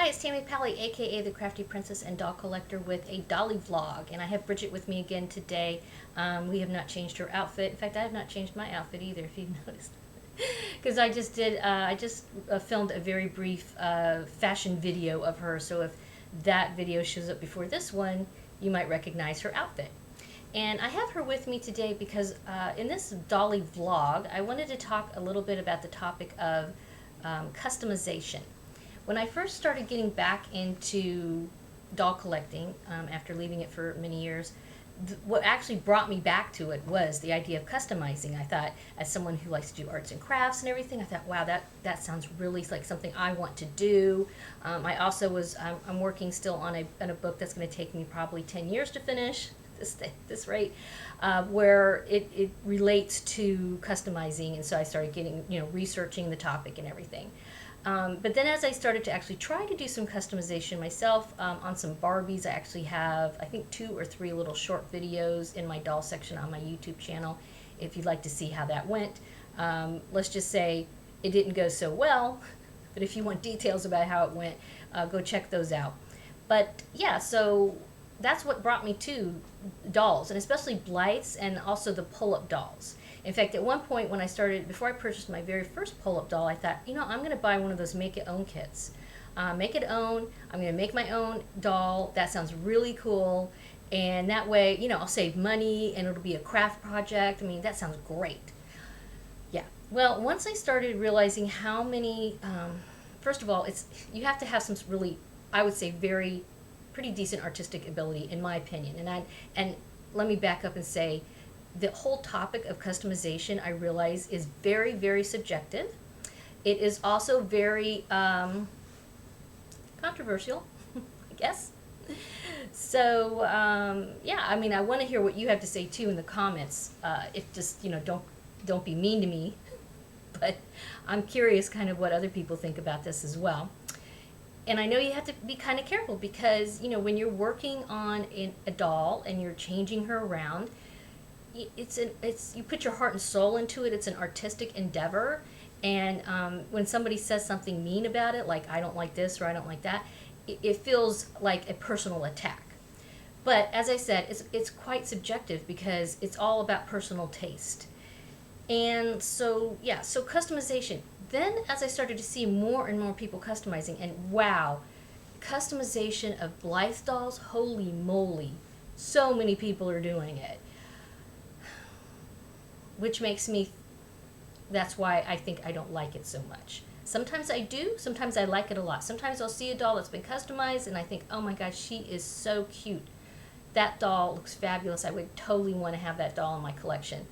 Hi, it's Tammy Pally, aka the Crafty Princess and Doll Collector, with a Dolly vlog, and I have Bridget with me again today. We have not changed her outfit. In fact, I have not changed my outfit either, if you've noticed, because I just filmed a very brief fashion video of her. So if that video shows up before this one, you might recognize her outfit. And I have her with me today because in this Dolly vlog, I wanted to talk a little bit about the topic of customization. When I first started getting back into doll collecting, after leaving it for many years, what actually brought me back to it was the idea of customizing. I thought, as someone who likes to do arts and crafts and everything, I thought, wow, that sounds really like something I want to do. I also I'm working still on a book that's going to take me probably 10 years to finish, this rate, where it relates to customizing, and so I started getting, researching the topic and everything. But then as I started to actually try to do some customization myself on some Barbies, I actually have, I think, 2 or 3 little short videos in my doll section on my YouTube channel, if you'd like to see how that went. Let's just say it didn't go so well, but if you want details about how it went, go check those out. But yeah, so that's what brought me to dolls, and especially Blythe's and also the Pullip dolls. In fact, at one point when I started, before I purchased my very first Pullip doll, I thought, I'm going to buy one of those make-it-own kits. Make it own, I'm going to make my own doll. That sounds really cool. And that way, I'll save money and it'll be a craft project. I mean, that sounds great. Yeah. Well, once I started realizing how many, first of all, you have to have some really, I would say, pretty decent artistic ability, in my opinion. And let me back up and say, the whole topic of customization, I realize, is very, very subjective. It is also very controversial, I guess. So, yeah, I mean, I want to hear what you have to say, too, in the comments. If just, don't be mean to me. But I'm curious kind of what other people think about this as well. And I know you have to be kind of careful because, when you're working on a doll and you're changing her around, you put your heart and soul into it. It's an artistic endeavor, and when somebody says something mean about it, like I don't like this or I don't like that, it feels like a personal attack. But as I said, it's quite subjective because it's all about personal taste. And so yeah, so customization. Then as I started to see more and more people customizing, and wow, customization of Blythe dolls, holy moly, so many people are doing it. Which makes me, that's why I think I don't like it so much. Sometimes I do, sometimes I like it a lot. Sometimes I'll see a doll that's been customized and I think, oh my gosh, she is so cute. That doll looks fabulous. I would totally want to have that doll in my collection.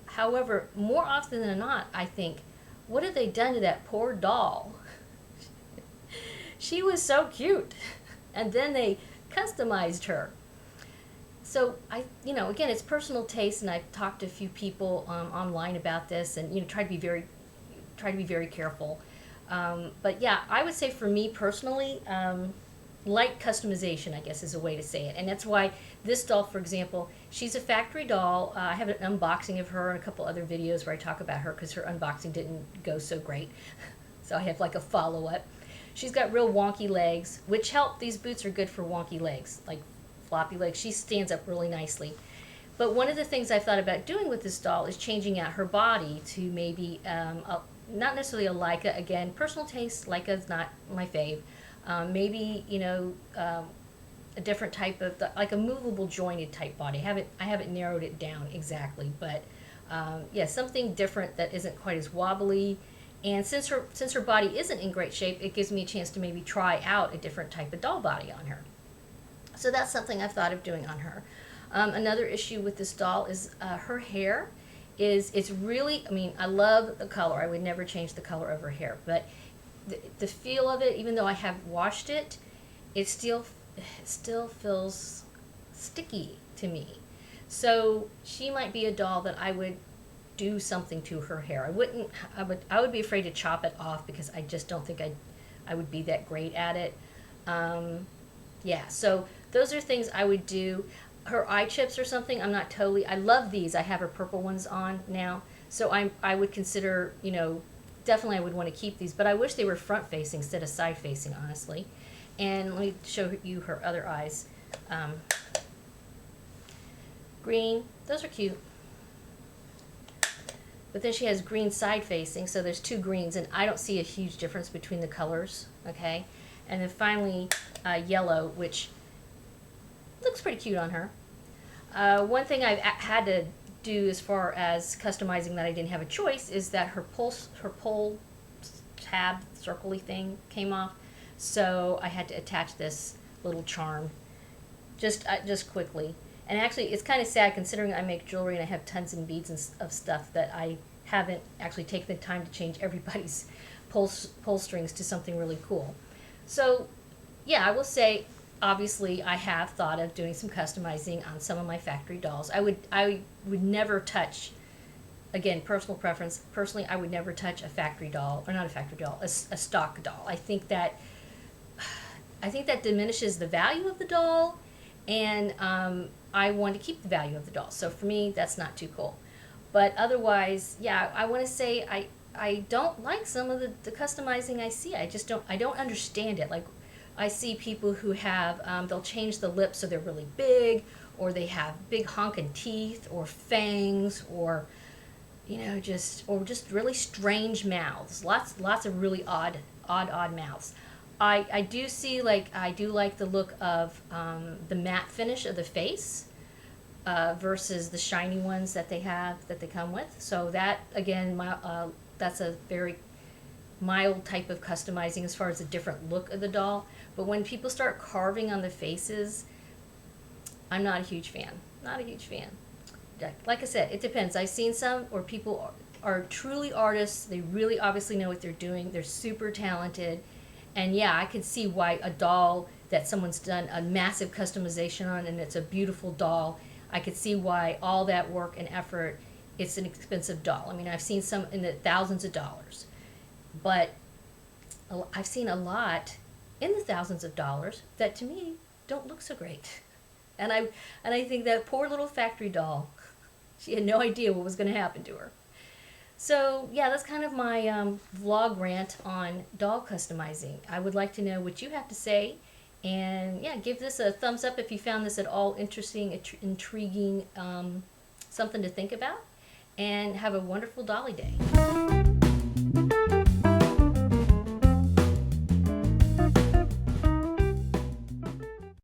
However, more often than not, I think, what have they done to that poor doll? She was so cute. And then they customized her. So again, it's personal taste, and I've talked to a few people online about this, and try to be very careful. But yeah, I would say for me personally, light customization, I guess, is a way to say it, and that's why this doll, for example, she's a factory doll. I have an unboxing of her and a couple other videos where I talk about her because her unboxing didn't go so great, so I have like a follow-up. She's got real wonky legs, which help. These boots are good for wonky legs, like floppy legs. She stands up really nicely. But one of the things I've thought about doing with this doll is changing out her body to maybe, not necessarily a Leica. Again, personal taste, Leica's not my fave. Maybe, a different type of, like a movable jointed type body. I haven't narrowed it down exactly, but yeah, something different that isn't quite as wobbly. And since her body isn't in great shape, it gives me a chance to maybe try out a different type of doll body on her. So that's something I've thought of doing on her. Another issue with this doll is her hair. It's really, I mean, I love the color. I would never change the color of her hair, but the feel of it, even though I have washed it, it still feels sticky to me. So she might be a doll that I would do something to her hair. I would be afraid to chop it off because I just don't think I would be that great at it. Yeah, so those are things I would do. Her eye chips or something, I love these. I have her purple ones on now. So I would consider, definitely I would want to keep these, but I wish they were front facing instead of side facing, honestly. And let me show you her other eyes. Green, those are cute. But then she has green side facing, so there's two greens, and I don't see a huge difference between the colors, okay? And then finally, yellow, which looks pretty cute on her. One thing I've had to do as far as customizing that I didn't have a choice is that her pole tab circly thing came off, so I had to attach this little charm just quickly. And actually, it's kind of sad considering I make jewelry and I have tons of beads and of stuff that I haven't actually taken the time to change everybody's pull strings to something really cool. So, yeah, I will say, obviously, I have thought of doing some customizing on some of my factory dolls. I would never touch, again, personal preference. Personally, I would never touch a factory doll, or not a factory doll, a stock doll. I think that diminishes the value of the doll, and I want to keep the value of the doll. So for me, that's not too cool. But otherwise, yeah, I want to say I don't like some of the customizing I see. I don't understand it. Like, I see people who have, they'll change the lips so they're really big, or they have big honking teeth, or fangs, or, you know, just really strange mouths. Lots of really odd mouths. I do see, like, I do like the look of the matte finish of the face versus the shiny ones that they come with. So that, again, that's a very mild type of customizing as far as a different look of the doll. But when people start carving on the faces, I'm not a huge fan. Not a huge fan. Like I said, it depends. I've seen some where people are truly artists. They really obviously know what they're doing. They're super talented. And yeah, I could see why a doll that someone's done a massive customization on, and it's a beautiful doll, I could see why all that work and effort, it's an expensive doll. I mean, I've seen some in the thousands of dollars. But I've seen a lot in the thousands of dollars that to me don't look so great. And I think that poor little factory doll, she had no idea what was going to happen to her. So yeah, that's kind of my vlog rant on doll customizing. I would like to know what you have to say, and yeah, give this a thumbs up if you found this at all interesting, intriguing, something to think about, and have a wonderful Dolly Day.